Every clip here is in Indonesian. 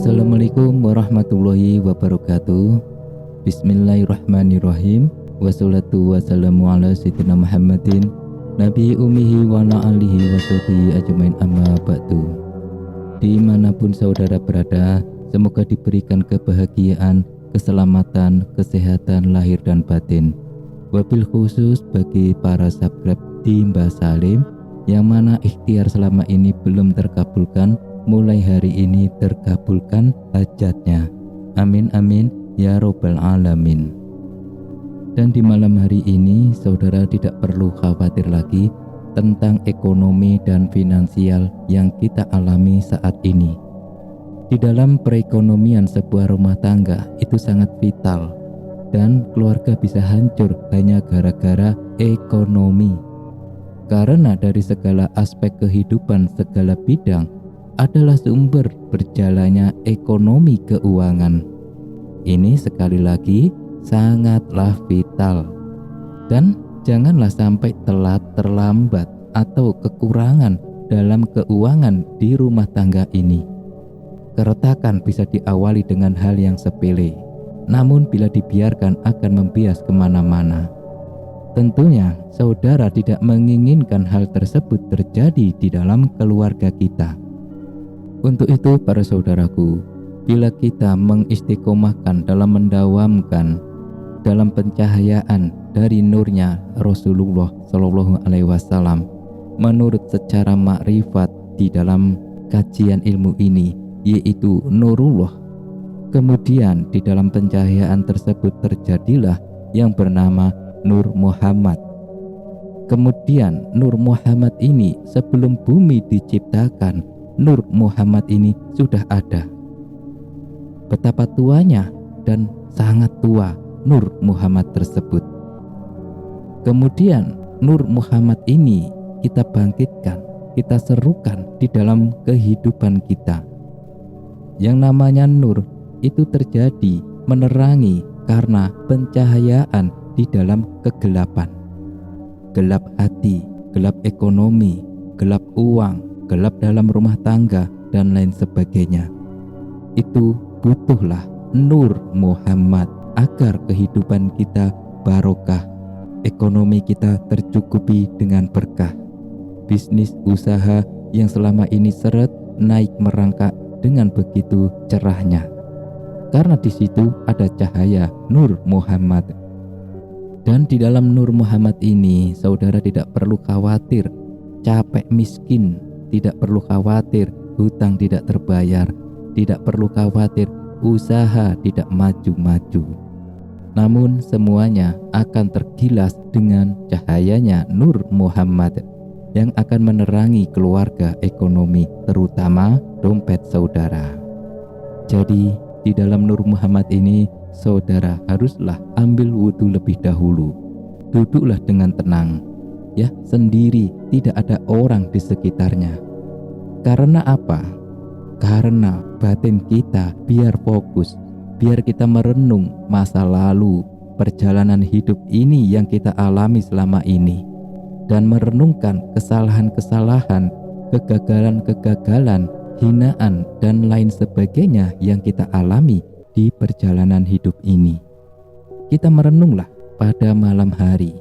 Assalamualaikum warahmatullahi wabarakatuh. Bismillahirrahmanirrahim. Wassalatu wassalamu ala sayyidina Muhammadin Nabi umihi wa ala alihi wa sahbihi ajmain, amma ba'du. Dimanapun saudara berada, semoga diberikan kebahagiaan, keselamatan, kesehatan lahir dan batin. Wabil khusus bagi para subscribe di Mbah Salim yang mana ikhtiar selama ini belum terkabulkan, mulai hari ini terkabulkan hajatnya. Amin amin ya robbal alamin. Dan di malam hari ini saudara tidak perlu khawatir lagi tentang ekonomi dan finansial yang kita alami saat ini. Di dalam perekonomian sebuah rumah tangga itu sangat vital, dan keluarga bisa hancur hanya gara-gara ekonomi. Karena dari segala aspek kehidupan, segala bidang adalah sumber berjalannya ekonomi keuangan. Ini sekali lagi sangatlah vital, dan janganlah sampai telat, terlambat, atau kekurangan dalam keuangan di rumah tangga ini. Keretakan bisa diawali dengan hal yang sepele, namun bila dibiarkan akan membias kemana-mana. Tentunya saudara tidak menginginkan hal tersebut terjadi di dalam keluarga kita. Untuk itu para saudaraku, bila kita mengistiqomahkan dalam mendawamkan dalam pencahayaan dari nurnya Rasulullah Shallallahu Alaihi Wasallam, menurut secara makrifat di dalam kajian ilmu ini, yaitu Nurullah. Kemudian di dalam pencahayaan tersebut terjadilah yang bernama Nur Muhammad. Kemudian Nur Muhammad ini sebelum bumi diciptakan, Nur Muhammad ini sudah ada. Betapa tuanya dan sangat tua Nur Muhammad tersebut. Kemudian Nur Muhammad ini kita bangkitkan, kita serukan di dalam kehidupan kita. Yang namanya nur itu terjadi menerangi karena pencahayaan di dalam kegelapan. Gelap hati, gelap ekonomi, gelap uang, gelap dalam rumah tangga, dan lain sebagainya. Itu butuhlah Nur Muhammad agar kehidupan kita barokah, ekonomi kita tercukupi dengan berkah, bisnis usaha yang selama ini seret naik merangkak dengan begitu cerahnya, karena di situ ada cahaya Nur Muhammad. Dan di dalam Nur Muhammad ini saudara tidak perlu khawatir capek miskin, tidak perlu khawatir hutang tidak terbayar, tidak perlu khawatir usaha tidak maju-maju. Namun semuanya akan tergilas dengan cahayanya Nur Muhammad yang akan menerangi keluarga, ekonomi, terutama dompet saudara. Jadi di dalam Nur Muhammad ini saudara haruslah ambil wudhu lebih dahulu. Duduklah dengan tenang, ya, sendiri, tidak ada orang di sekitarnya. Karena apa? Karena batin kita biar fokus, biar kita merenung masa lalu, perjalanan hidup ini yang kita alami selama ini, dan merenungkan kesalahan-kesalahan, kegagalan-kegagalan, hinaan, dan lain sebagainya yang kita alami di perjalanan hidup ini. Kita merenunglah pada malam hari.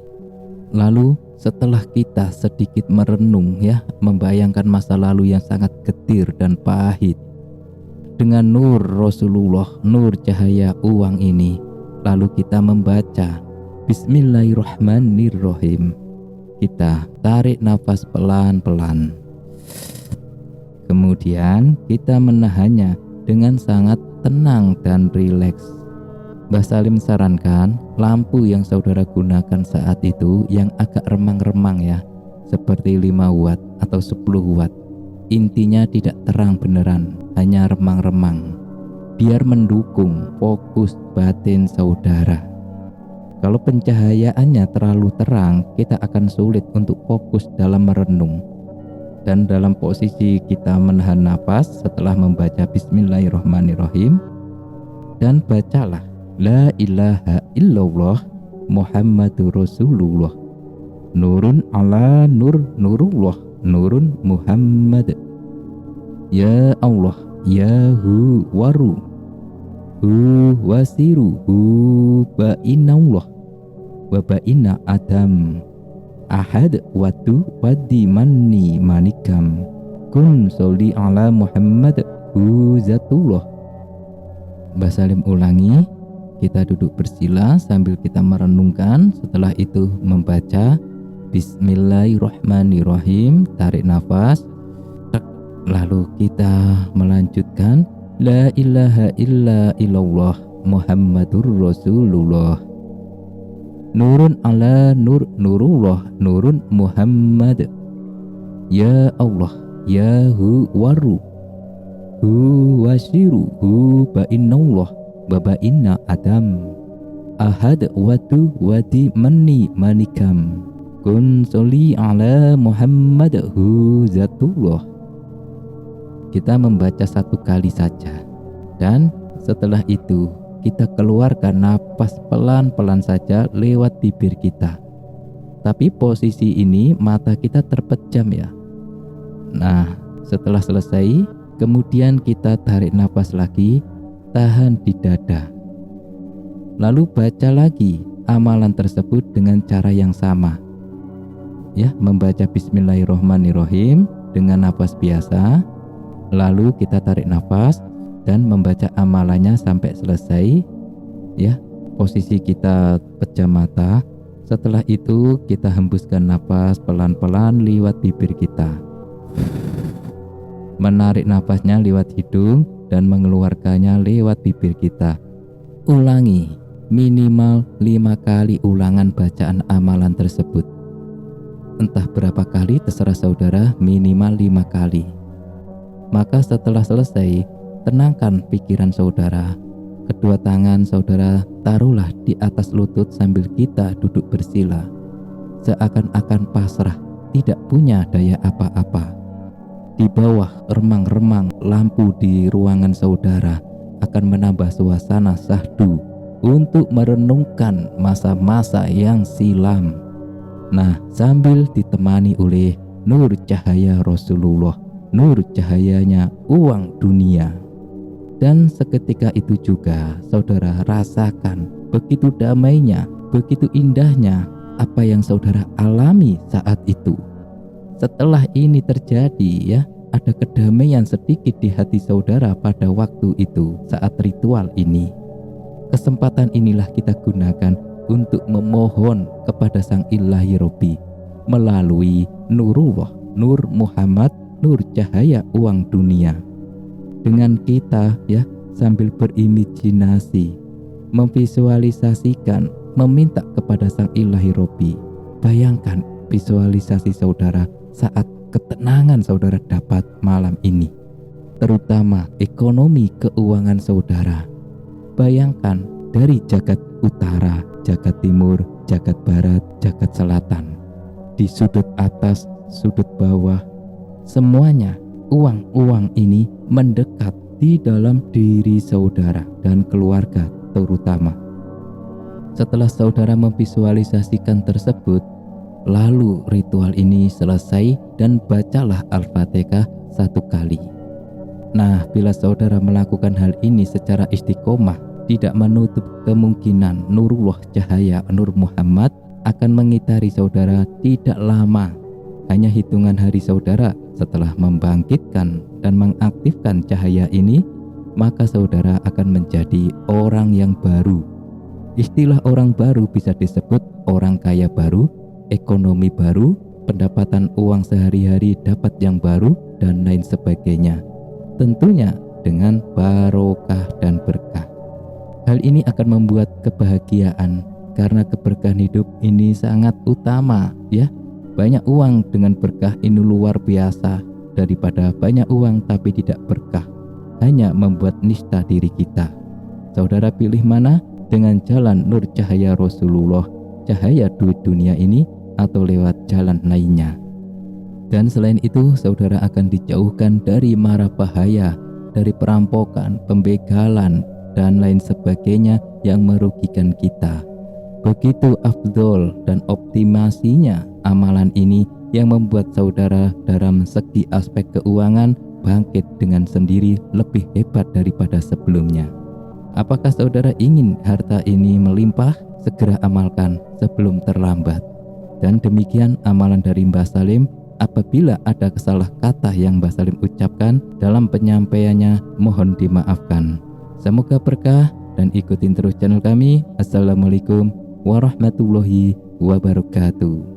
Lalu setelah kita sedikit merenung, ya, membayangkan masa lalu yang sangat getir dan pahit, dengan nur Rasulullah, nur cahaya uang ini, lalu kita membaca Bismillahirrahmanirrahim. Kita tarik nafas pelan-pelan, kemudian kita menahannya dengan sangat tenang dan rileks. Mbah Salim sarankan lampu yang saudara gunakan saat itu yang agak remang-remang, ya, seperti 5 watt atau 10 watt. Intinya tidak terang beneran, hanya remang-remang, biar mendukung fokus batin saudara. Kalau pencahayaannya terlalu terang, kita akan sulit untuk fokus dalam merenung. Dan dalam posisi kita menahan nafas setelah membaca Bismillahirrahmanirrahim, dan bacalah La ilaha illallah Muhammadur Rasulullah, nurun ala nur, nurullah, nurun Muhammad. Ya Allah, ya hu waru hu wasiru hu ba'inallah wa ba'ina adam ahad watu wadi manni manikam kun sholli ala Muhammad hu zatullah. Mbah Salim ulangi, kita duduk bersila sambil kita merenungkan, setelah itu membaca Bismillahirrahmanirrahim, tarik nafas, lalu kita melanjutkan La ilaha illa illallah Muhammadur Rasulullah Nurun ala nur nurullah nurun Muhammad Ya Allah ya hu waru hu wasiru hu ba'inallah baba'inna adam ahad watu wadi manni manikam kun sholli ala Muhammad hu zatullah. Kita membaca satu kali saja dan setelah itu kita keluarkan napas pelan-pelan saja lewat bibir kita, tapi posisi ini mata kita terpejam ya. Nah, setelah selesai kemudian kita tarik napas lagi, tahan di dada. Lalu baca lagi amalan tersebut dengan cara yang sama. Ya, membaca Bismillahirrahmanirrahim dengan napas biasa. Lalu kita tarik nafas dan membaca amalannya sampai selesai. Ya, posisi kita pejam mata. Setelah itu kita hembuskan napas pelan-pelan lewat bibir kita. Menarik nafasnya lewat hidung dan mengeluarkannya lewat bibir kita. Ulangi minimal 5 kali ulangan bacaan amalan tersebut. Entah berapa kali terserah saudara, minimal 5 kali. Maka setelah selesai, tenangkan pikiran saudara. Kedua tangan saudara taruhlah di atas lutut sambil kita duduk bersila. Seakan-akan pasrah, tidak punya daya apa-apa. Di bawah remang-remang lampu di ruangan saudara akan menambah suasana syahdu untuk merenungkan masa-masa yang silam. Nah, sambil ditemani oleh nur cahaya Rasulullah, nur cahayanya uang dunia. Dan seketika itu juga saudara rasakan begitu damainya, begitu indahnya apa yang saudara alami saat itu. Setelah ini terjadi ya, ada kedamaian sedikit di hati saudara pada waktu itu saat ritual ini. Kesempatan inilah kita gunakan untuk memohon kepada Sang Ilahi Robbi melalui Nurullah, Nur Muhammad, Nur cahaya uang dunia. Dengan kita ya sambil berimajinasi, memvisualisasikan, meminta kepada Sang Ilahi Robbi. Bayangkan visualisasi saudara saat ketenangan saudara dapat malam ini, terutama ekonomi keuangan saudara. Bayangkan dari jagat utara, jagat timur, jagat barat, jagat selatan, di sudut atas, sudut bawah, semuanya uang-uang ini mendekat di dalam diri saudara dan keluarga terutama. Setelah saudara memvisualisasikan tersebut, lalu ritual ini selesai dan bacalah Al-Fatihah 1 kali. Nah, bila saudara melakukan hal ini secara istiqomah, tidak menutup kemungkinan Nurullah cahaya Nur Muhammad akan mengitari saudara tidak lama. Hanya hitungan hari saudara setelah membangkitkan dan mengaktifkan cahaya ini, maka saudara akan menjadi orang yang baru. Istilah orang baru bisa disebut orang kaya baru, ekonomi baru, pendapatan uang sehari-hari dapat yang baru, dan lain sebagainya. Tentunya dengan barokah dan berkah. Hal ini akan membuat kebahagiaan karena keberkahan hidup ini sangat utama ya. Banyak uang dengan berkah ini luar biasa daripada banyak uang tapi tidak berkah, hanya membuat nista diri kita. Saudara pilih mana? Dengan jalan nur cahaya Rasulullah, cahaya duit dunia ini, atau lewat jalan lainnya. Dan selain itu saudara akan dijauhkan dari mara bahaya, dari perampokan, pembegalan, dan lain sebagainya yang merugikan kita. Begitu afdol dan optimasinya amalan ini yang membuat saudara dalam segi aspek keuangan bangkit dengan sendiri lebih hebat daripada sebelumnya. Apakah saudara ingin harta ini melimpah? Segera amalkan sebelum terlambat. Dan demikian amalan dari Mbah Salim. Apabila ada kesalah kata yang Mbah Salim ucapkan dalam penyampaiannya, mohon dimaafkan. Semoga berkah dan ikutin terus channel kami. Assalamualaikum warahmatullahi wabarakatuh.